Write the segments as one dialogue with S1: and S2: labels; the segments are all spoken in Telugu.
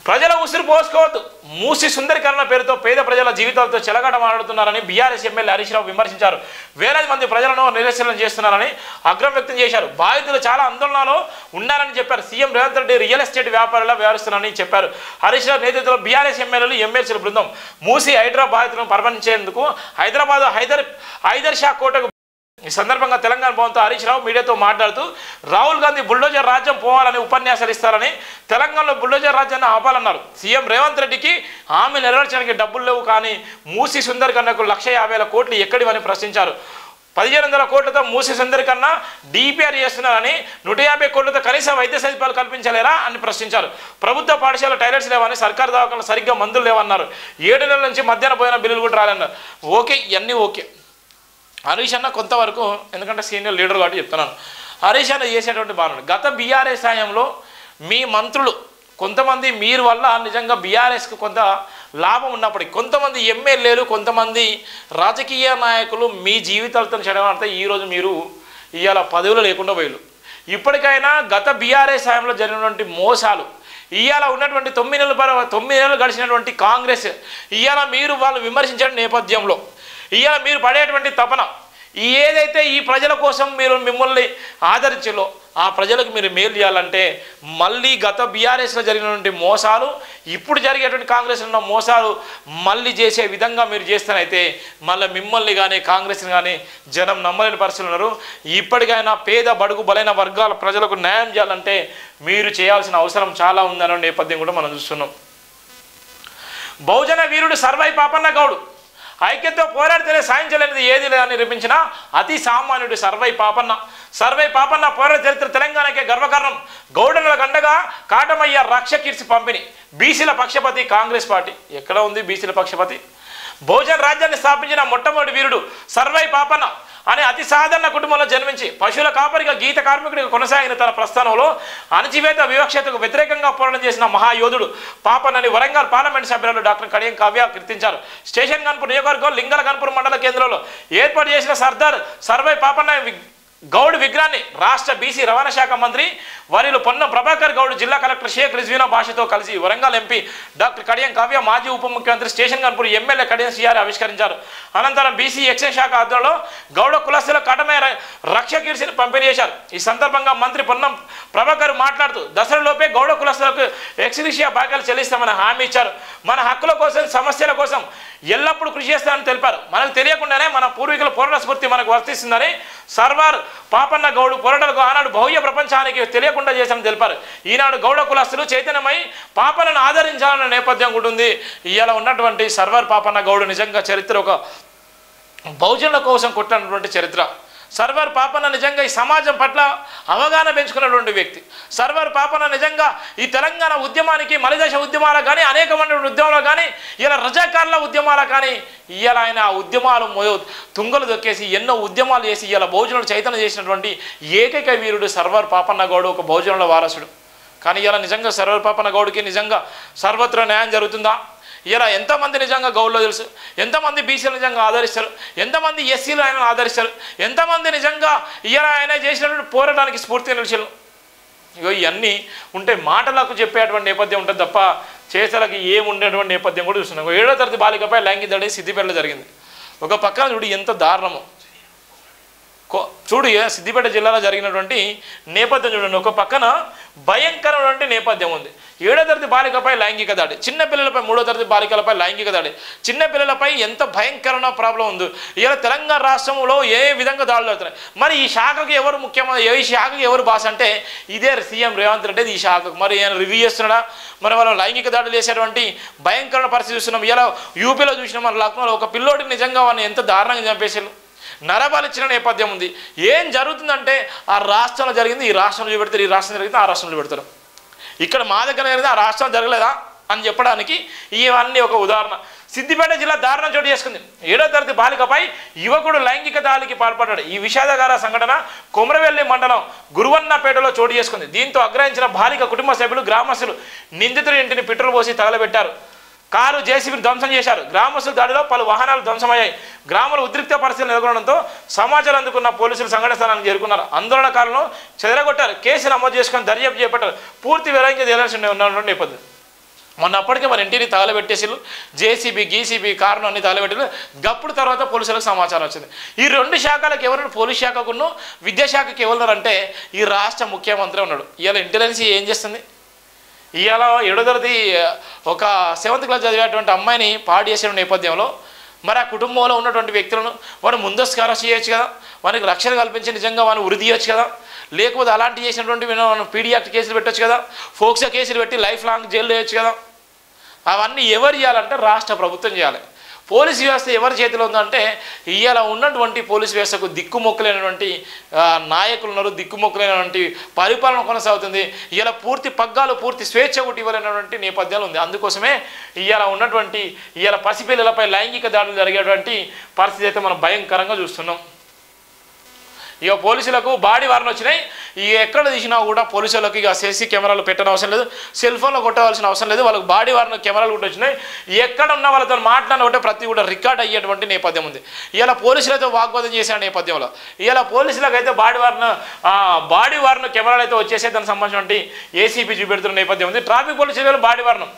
S1: ప్రజల ఉసిరు పోసుకోవద్దు, మూసి సుందరీకరణ పేరుతో పేద ప్రజల జీవితాలతో చెలగాటమాడుతున్నారని బీఆర్ఎస్ ఎమ్మెల్యే హరీష్ రావు విమర్శించారు. వేలాది మంది ప్రజలను నిరసన చేస్తున్నారని ఆగ్రహం వ్యక్తం చేశారు. బాధితులు చాలా ఆందోళనలో ఉన్నారని చెప్పారు. CM Revanth Reddy real estate వ్యాపారులా వ్యవహరిస్తున్నారని చెప్పారు. హరీష్ రావు నేతృత్వంలో బీఆర్ఎస్ ఎమ్మెల్యేలు ఎమ్మెల్సీల బృందం మూసి హైదరాబాద్ బాధితులను పరామర్శించేందుకు హైదరాబాద్ హైదర్ షా కోటకు. ఈ సందర్భంగా తెలంగాణ భవన్తో హరీష్ రావు మీడియాతో మాట్లాడుతూ రాహుల్ గాంధీ బుల్డోజర్ రాజ్యం పోవాలని ఉపన్యాసాలు ఇస్తారని, తెలంగాణలో బుల్డోజర్ రాజ్యాన్ని ఆపాలన్నారు. సీఎం రేవంత్ రెడ్డికి హామీ నెరవేర్చడానికి డబ్బులు లేవు, కానీ మూసి సుందరీకరణకు 150,000 కోట్లు ఎక్కడివని ప్రశ్నించారు. 1,500 కోట్లతో మూసి సుందరీకరణ డిపిఆర్ చేస్తున్నారని, 150 కోట్లతో కనీస వైద్య సదుపాయాలు కల్పించలేరా అని ప్రశ్నించారు. ప్రభుత్వ పాఠశాల టాయిలెట్స్ లేవని, సర్కారు దవాఖానలు సరిగ్గా మందులు లేవన్నారు. 7 నెలల నుంచి మధ్యాహ్న భోజన బిల్లులు కూడా రాలన్నారు. ఓకే, ఇవన్నీ ఓకే. హరీష్ అన్న కొంతవరకు, ఎందుకంటే సీనియర్ లీడర్ కాబట్టి చెప్తున్నాను, హరీష్ అన్న చేసేటువంటి బాగుంది. గత బీఆర్ఎస్ హయాంలో మీ మంత్రులు కొంతమంది మీరు వల్ల నిజంగా బీఆర్ఎస్కి కొంత లాభం ఉన్నప్పటికీ, కొంతమంది ఎమ్మెల్యేలు, కొంతమంది రాజకీయ నాయకులు మీ జీవితాలతో చెడగొడితే ఈరోజు మీరు ఇవాళ పదవులు లేకుండా పోయిలు. ఇప్పటికైనా గత బీఆర్ఎస్ హయాంలో జరిగినటువంటి మోసాలు, ఇవాళ ఉన్నటువంటి 9 నెలలు గడిచినటువంటి కాంగ్రెస్, ఇవాళ మీరు వాళ్ళు విమర్శించిన నేపథ్యంలో ఇవాళ మీరు పడేటువంటి తపన, ఏదైతే ఈ ప్రజల కోసం మీరు మిమ్మల్ని ఆదరించాలో ఆ ప్రజలకు మీరు మేలు చేయాలంటే మళ్ళీ గత బీఆర్ఎస్లో జరిగినటువంటి మోసాలు, ఇప్పుడు జరిగేటువంటి కాంగ్రెస్లో ఉన్న మోసాలు మళ్ళీ చేసే విధంగా మీరు చేస్తేనైతే మళ్ళీ మిమ్మల్ని కానీ కాంగ్రెస్ని కానీ జనం నమ్మలేని పరిస్థితులు ఉన్నారు. ఇప్పటికైనా పేద బడుగు బలైన వర్గాల ప్రజలకు న్యాయం చేయాలంటే మీరు చేయాల్సిన అవసరం చాలా ఉందనే నేపథ్యం కూడా మనం చూస్తున్నాం. బహుజన వీరుడు సర్వై పాపన్న గౌడ్ ఐక్యతతో పోరాడితేనే సాధించలేనిది ఏది లేదని నిరూపించిన అతి సామాన్యుడు సర్వై పాపన్న పోరాట చరిత్ర తెలంగాణకే గర్వకారణం. గౌడనులకు అండగా కాటమయ్య రక్ష కిట్స్ పంపిణీ. బీసీల పక్షపాతి కాంగ్రెస్ పార్టీ. ఎక్కడ ఉంది బీసీల పక్షపాతి? బహుజన రాజ్యాన్ని స్థాపించిన మొట్టమొదటి వీరుడు సర్వై పాపన్న అనే అతి సాధారణ కుటుంబంలో జన్మించి పశువుల కాపరిగా గీత కార్మికుడిగా కొనసాగిన తన ప్రస్థానంలో అణచివేత వివక్షతకు వ్యతిరేకంగా పోరాటం చేసిన మహాయోధుడు పాపన్నని వరంగల్ పార్లమెంట్ సభ్యులు డాక్టర్ కడియం కావ్య కీర్తించారు. స్టేషన్ గన్పూర్ నియోజకవర్గం లింగల గన్పూర్ మండల కేంద్రంలో ఏర్పాటు చేసిన సర్దార్ సర్వై పాపన్న గౌడ్ విగ్రహాన్ని రాష్ట్ర బీసీ రవాణా శాఖ మంత్రి వర్యులు పొన్నం ప్రభాకర్ గౌడ్, జిల్లా కలెక్టర్ షేక్ రిజ్వీనా భాషతో కలిసి వరంగల్ ఎంపీ డాక్టర్ కడియం కావ్య, మాజీ ఉప ముఖ్యమంత్రి station Ghanpur MLA Kadiyam CR ఆవిష్కరించారు. అనంతరం బీసీ ఎక్సైజ్ శాఖ ఆధ్వర్యంలో గౌడ కులస్తుల కటమయ్య రక్ష కిట్స్ని పంపిణీ చేశారు. ఈ సందర్భంగా మంత్రి పొన్నం ప్రభాకర్ మాట్లాడుతూ దసరాలోపే గౌడ కులస్తులకు ఎక్స్గ్రేషియా భాగ్యాలు చెల్లిస్తామని హామీ ఇచ్చారు. మన హక్కుల కోసం, సమస్యల కోసం ఎల్లప్పుడూ కృషి చేస్తామని తెలిపారు. మనకు తెలియకుండానే మన పూర్వీకుల పోరాట స్ఫూర్తి మనకు వర్తిస్తుందని సర్వార్ పాపన్న గౌడ్ పోరాటాలకు ఆనాడు బహుళ ప్రపంచానికి తెలియకుండా చేశామని తెలిపారు. ఈనాడు గౌడ కులస్తులు చైతన్యమై పాపన్నను ఆదరించాలన్న నేపథ్యం కూడా ఉంది. ఇవాళ ఉన్నటువంటి సర్వార్ పాపన్న గౌడ్ నిజంగా చరిత్ర ఒక బహుజనుల కోసం కొట్టినటువంటి చరిత్ర. సర్వార్ పాపన్న నిజంగా ఈ సమాజం పట్ల అవగాహన పెంచుకున్నటువంటి వ్యక్తి. సర్వార్ పాపన్న నిజంగా ఈ తెలంగాణ ఉద్యమానికి, మలిదశ ఉద్యమాలకు కానీ, అనేకమైన ఉద్యమాలకు కానీ, ఇలా రజాకారుల ఉద్యమాలకు కానీ ఇవాళ ఆయన ఆ ఉద్యమాలు తుంగలు దొక్కేసి ఎన్నో ఉద్యమాలు చేసి ఇలా బహుజనులు చైతన్యం చేసినటువంటి ఏకైక వీరుడు సర్వార్ పాపన్న గౌడ్, ఒక బహుజనుల వారసుడు. కానీ ఇలా నిజంగా సర్వార్ పాపన్న గౌడ్కి నిజంగా సర్వత్ర న్యాయం జరుగుతుందా? ఇలా ఎంతమంది నిజంగా గౌడ్లో తెలుసు, ఎంతమంది బీసీలు నిజంగా ఆదరిస్తారు, ఎంతమంది ఎస్సీలు ఆయన ఆదరిస్తారు, ఎంతమంది నిజంగా ఇలా ఆయన చేసినటువంటి పోరాటానికి స్ఫూర్తిగా నిలిచారు. ఇగో ఇవన్నీ ఉంటే మాటలకు చెప్పేటువంటి నేపథ్యం ఉంటుంది తప్ప చేతలకి ఏముండేటువంటి నేపథ్యం కూడా చూస్తున్నాం. 7వ తరగతి బాలికపై లైంగిక దాడి సిద్దిపేటలో జరిగింది. ఒక పక్కన చూడు ఎంత దారుణమో, చూడు సిద్దిపేట జిల్లాలో జరిగినటువంటి నేపథ్యం చూడండి. ఒక పక్కన భయంకరమైనటువంటి నేపథ్యం ఉంది. 7వ తరగతి బాలికపై లైంగిక దాడి, చిన్నపిల్లలపై 3వ తరగతి బాలికలపై లైంగిక దాడి, చిన్నపిల్లలపై ఎంత భయంకరమైన ప్రాబ్లం ఉంది. ఇలా తెలంగాణ రాష్ట్రంలో ఏ విధంగా దాడులు అవుతున్నాయి. మరి ఈ శాఖకు ఎవరు ముఖ్యమంత్రి, ఈ శాఖకు ఎవరు బాస్ అంటే ఇదే సీఎం రేవంత్ రెడ్డి. ఈ శాఖకు మరి ఆయన రివ్యూ చేస్తున్నాడా? మరి మనం లైంగిక దాడులు చేసేటువంటి భయంకరమైన పరిస్థితి చూస్తున్నాం. ఇలా యూపీలో చూసినాం, మన లక్నోలో ఒక పిల్లోడికి నిజంగా వాడిని ఎంత దారుణంగా చంపేసారు. నరబలిచ్చిన నేపథ్యం ఉంది. ఏం జరుగుతుందంటే ఆ రాష్ట్రంలో జరిగింది ఈ రాష్ట్రంలో చూపెడతారు, ఈ రాష్ట్రం జరిగింది ఆ రాష్ట్రంలో పెడతారు. ఇక్కడ మా దగ్గర జరిగింది ఆ రాష్ట్రం జరగలేదా అని చెప్పడానికి ఇవన్నీ ఒక ఉదాహరణ. సిద్దిపేట జిల్లా దారుణం చోటు చేసుకుంది. 7వ తరగతి బాలికపై యువకుడు లైంగిక దాడికి పాల్పడ్డాడు. ఈ విషాదకర సంఘటన కొమరవెల్లి మండలం గురువన్నపేటలో చోటు చేసుకుంది. దీంతో ఆగ్రహించిన బాలిక కుటుంబ సభ్యులు, గ్రామస్తులు నిందితుడి ఇంటిని పెట్రోల్ పోసి తగలబెట్టారు. కారు జేసీబీని ధ్వంసం చేశారు. గ్రామస్తుల దాడిలో పలు వాహనాలు ధ్వంసమయ్యాయి. గ్రామంలో ఉద్రిక్త పరిస్థితులు నెలకొనడంతో సమాచారం అందుకున్న పోలీసులు సంఘటన స్థలానికి చేరుకున్నారు. ఆందోళనకారులను చెదరగొట్టారు. కేసు నమోదు చేసుకుని దర్యాప్తు చేపట్టారు. పూర్తి వివరంగా తేలాల్సి ఉన్నటువంటి నేపథ్యం. మొన్నప్పటికే మన ఇంటిని తగలబెట్టేసిళ్ళు, జేసీబీ గీసీబీ కారణం అన్ని తగలబెట్టిలు. గప్పుడు తర్వాత పోలీసులకు సమాచారం వచ్చింది. ఈ 2 శాఖలకు ఎవరు, పోలీస్ శాఖకును విద్యాశాఖకి ఎవరున్నారంటే ఈ రాష్ట్ర ముఖ్యమంత్రి ఉన్నాడు. ఇవాళ ఇంటెలిజెన్స్ ఏం చేస్తుంది? ఇవాళ 7వ తరగతి ఒక 7th క్లాస్ చదివేటువంటి అమ్మాయిని పాడు చేసిన నేపథ్యంలో మరి ఆ కుటుంబంలో ఉన్నటువంటి వ్యక్తులను వాడు ముందస్తు అరెస్ట్ చేయొచ్చు కదా, వానికి రక్షణ కల్పించి నిజంగా వాడిని ఉరి తీయొచ్చు కదా, లేకపోతే అలాంటి చేసినటువంటి పీడీ యాక్ట్ కేసులు పెట్టొచ్చు కదా, ఫోక్సో కేసులు పెట్టి లైఫ్ లాంగ్ జైలు వేయొచ్చు కదా. అవన్నీ ఎవరు చేయాలంటే రాష్ట్ర ప్రభుత్వం చేయాలి. పోలీస్ వ్యవస్థ ఎవరి చేతిలో ఉందంటే ఇవాళ ఉన్నటువంటి పోలీస్ వ్యవస్థకు దిక్కుమొక్కలేనటువంటి నాయకులు ఉన్నారు, దిక్కుమొక్కలేనటువంటి పరిపాలన కొనసాగుతుంది. ఇవాళ పూర్తి పగ్గాలు, పూర్తి స్వేచ్ఛ కూడా ఇవ్వలేనటువంటి నేపథ్యాలు ఉంది. అందుకోసమే ఇవాళ ఉన్నటువంటి ఇవాళ పసిపిల్లలపై లైంగిక దాడులు జరిగేటువంటి పరిస్థితి అయితే మనం భయంకరంగా చూస్తున్నాం. ఇక పోలీసులకు బాడీ వార్న్ వచ్చినాయి. ఇక ఎక్కడ తీసినా కూడా పోలీసులకు ఇక సీసీ కెమెరాలు పెట్టిన అవసరం లేదు, సెల్ ఫోన్లో కొట్టవలసిన అవసరం లేదు. వాళ్ళకి బాడీ వార్న్ కెమెరాలు కూడా వచ్చినాయి. ఎక్కడ ఉన్న వాళ్ళతో మాట్లాడిన ఒకటే ప్రతి కూడా రికార్డ్ అయ్యేటువంటి నేపథ్యం ఉంది. ఇలా పోలీసులతో వాగ్వాదం చేసిన నేపథ్యంలో ఇలా పోలీసులకు అయితే బాడీ వార్న్ కెమెరాలు అయితే వచ్చేసే దానికి సంబంధించినటువంటి ఏసీపీ చూపెడుతున్న నేపథ్యం ఉంది. ట్రాఫిక్ పోలీసులు body worn,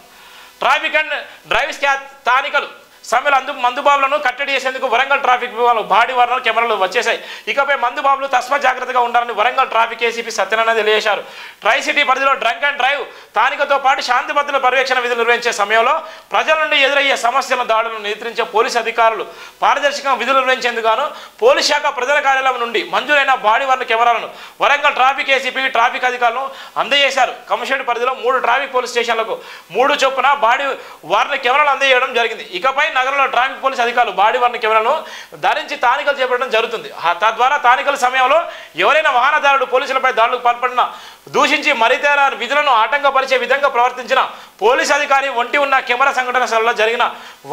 S1: traffic and drive స్థానికలు సమ్మెలు మందుబాబులను కట్టడి చేసేందుకు వరంగల్ ట్రాఫిక్ విభాగంలో బాడీ వార్నర్ కెమెరాలు వచ్చేసాయి. ఇకపై మందుబాబులు తస్మా జాగ్రత్తగా ఉండాలని వరంగల్ ట్రాఫిక్ ఏసీపీ సత్యనారాయణ తెలియజేశారు. ట్రై సిటీ పరిధిలో డ్రంక్ అండ్ డ్రైవ్ స్థానికతో పాటు శాంతి భద్రతల పర్యవేక్షణ విధులు నిర్వహించే సమయంలో ప్రజల నుండి ఎదురయ్యే సమస్యల దాడులను నియంత్రించే పోలీసు అధికారులు పారదర్శకంగా విధులు నిర్వహించేందుకు గాను పోలీస్ శాఖ ప్రధాన కార్యాలయం నుండి మంజూరైన బాడీ వార్నర్ కెమెరాలను వరంగల్ ట్రాఫిక్ ఏసీపీ ట్రాఫిక్ అధికారులు అందజేశారు. కమిషనరేట్ పరిధిలో 3 ట్రాఫిక్ పోలీస్ స్టేషన్లకు 3 చొప్పున బాడీ వార్నర్ కెమెరాలు అందజేయడం జరిగింది. ఇకపై నగరంలో ట్రాఫిక్ పోలీస్ అధికారులు బాడీ వార్నర్ కెమెరాలను ధరించి తానికలు చేపట్టడం జరుగుతుంది. తద్వారా తానికల సమయంలో ఎవరైనా వాహనదారుడు పోలీసులపై దాడులకు పాల్పడినా, దూషించి మరితేర విధులను ఆటంకపరిచే విధంగా ప్రవర్తించిన పోలీస్ అధికారి ఒంటి ఉన్న కెమెరా సంఘటన స్థలంలో జరిగిన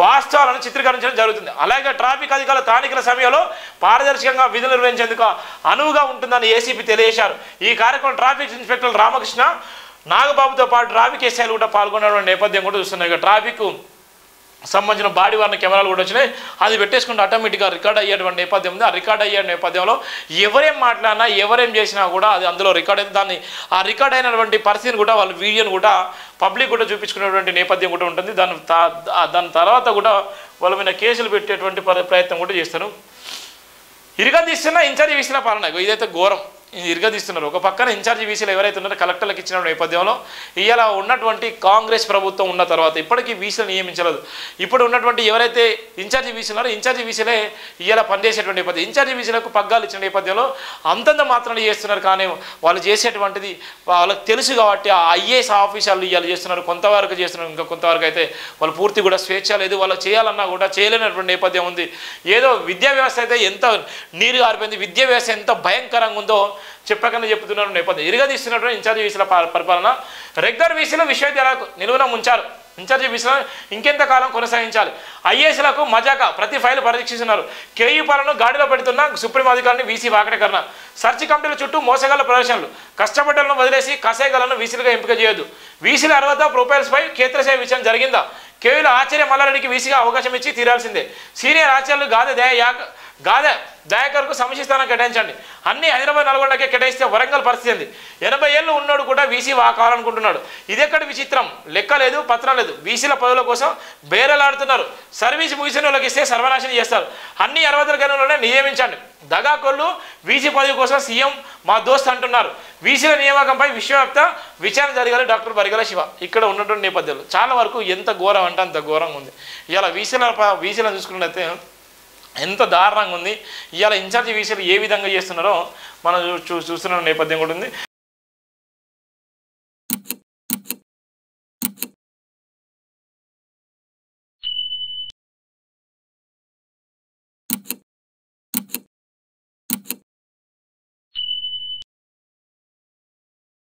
S1: వాస్తవాలను చిత్రీకరించడం జరుగుతుంది. అలాగే ట్రాఫిక్ అధికారులు తానికల సమయంలో పారదర్శకంగా విధులు నిర్వహించేందుకు అనువుగా ఉంటుందని ఏసీపీ తెలియజేశారు. ఈ కార్యక్రమం ట్రాఫిక్ ఇన్స్పెక్టర్ రామకృష్ణ, నాగబాబుతో పాటు ట్రాఫిక్ ఎస్ఐలు కూడా పాల్గొన్న నేపథ్యం కూడా చూస్తున్నాయి. ఇక ట్రాఫిక్ సంబంధించిన బాడీ వార్నర్ కెమెరాలు కూడా వచ్చినాయి. అది పెట్టేసుకుంటే ఆటోమేటిక్గా రికార్డ్ అయ్యేటువంటి నేపథ్యం ఉంది. ఆ రికార్డ్ అయ్యే నేపథ్యంలో ఎవరేం మాట్లాడినా, ఎవరేం చేసినా కూడా అది అందులో రికార్డ్ అయితే దాన్ని ఆ రికార్డ్ అయినటువంటి పరిస్థితిని కూడా వాళ్ళు వీడియోని కూడా పబ్లిక్ కూడా చూపించుకునేటువంటి నేపథ్యం కూడా ఉంటుంది. దాని తర్వాత కూడా వాళ్ళ మీద కేసులు పెట్టేటువంటి ప్రయత్నం కూడా చేస్తారు. ఇరగదీస్తున్న ఇన్ఛార్జి వీసీల పాలన ఇదైతే ఘోరం. ఇరగదీస్తున్నారు. ఒక పక్కన ఇన్ఛార్జి వీసీలు ఎవరైతే ఉన్నారో కలెక్టర్లకు ఇచ్చిన నేపథ్యంలో ఇలా ఉన్నటువంటి కాంగ్రెస్ ప్రభుత్వం ఉన్న తర్వాత ఇప్పటికీ వీసీలు నియమించలేదు. ఇప్పుడు ఉన్నటువంటి ఎవరైతే ఇన్ఛార్జి వీసీలు ఉన్నారో ఇన్ఛార్జి వీసీలే ఇలా పనిచేసేటువంటి నేపథ్యం. ఇన్ఛార్జి వీసీలకు పగ్గాలు ఇచ్చిన నేపథ్యంలో అంతంత మాత్రాన్ని చేస్తున్నారు. కానీ వాళ్ళు చేసేటువంటిది వాళ్ళకి తెలుసు కాబట్టి ఆ ఐఏఎస్ ఆఫీసర్లు ఇవాళ చేస్తున్నారు, కొంతవరకు చేస్తున్నారు. ఇంకా కొంతవరకు అయితే వాళ్ళు పూర్తి కూడా స్వేచ్ఛ లేదు. వాళ్ళు చేయాలన్నా కూడా చేయలేనటువంటి నేపథ్యం ఉంది. ఏదో విద్యా వ్యవస్థ అయితే ఎంత నీరు గారిపోయింది, విద్యా వ్యవస్థ ఎంత భయంకరంగా ఉందో చెప్పకనే చెప్తున్నారు నేపథ్యం. ఇరగదీస్తున్నటువంటి ఇన్ఛార్జి వీసీల పరిపాలన. రెగ్యులర్ వీసీలు విశ్వవిద్యాలయాలకు నిలువున ముంచారు. ఇన్ఛార్జి వీసీలను ఇంకెంతకాలం కొనసాగించాలి? ఐఏఎస్లకు మజాక ప్రతి ఫైలు పరీక్షిస్తున్నారు. కేయూ పాలను గాడిలో పెడుతున్న సుప్రీం అధికారిని వీసీ వాకటకరణ. సర్చ్ కమిటీల చుట్టూ మోసగాళ్ల ప్రదర్శనలు. కష్టపడ్డలను వదిలేసి కసేగాలను వీసీలుగా ఎంపిక చేయొద్దు. వీసీల అర్హత ప్రొఫైల్స్పై క్షేత్రస్థాయి విచారణ జరిగిందా? కేవీల ఆచార్య మల్లారెడ్డికి వీసీగా అవకాశం ఇచ్చి తీరాల్సిందే. సీనియర్ ఆచార్యులు గాదె దయాకర్కు సమిష్టి స్థానం కేటాయించండి. అన్ని హైదరాబాద్ నల్గొండకే కేటాయిస్తే వరంగల్ పరిస్థితి ఉంది. 80 ఏళ్ళు ఉన్నాడు కూడా వీసీ కావాలనుకుంటున్నాడు. ఇదెక్కడి విచిత్రం? లెక్క లేదు, పత్రం లేదు. వీసీల పదవుల కోసం బేరలాడుతున్నారు. సర్వీస్ ముగిసిన వాళ్ళకి ఇస్తే సర్వనాశనం చేస్తారు. అన్ని 60 గనులనే నియమించండి. దగాకొల్లు వీసీ పదవి కోసం సీఎం మా దోస్త్ అంటున్నారు. వీసీల నియామకంపై విశ్వవ్యాప్త విచారణ జరగాలి. డాక్టర్ బరిగల శివ ఇక్కడ ఉన్నటువంటి నేపథ్యంలో చాలా వరకు ఎంత ఘోరం అంటే అంత ఘోరంగా ఉంది. ఇలా వీసీలను చూసుకున్నట్లయితే ఎంత దారుణంగా ఉంది. ఇవాళ ఇన్ఛార్జి వీసీలు ఏ విధంగా చేస్తున్నారో మనం చూస్తున్న నేపథ్యం కూడా ఉంది.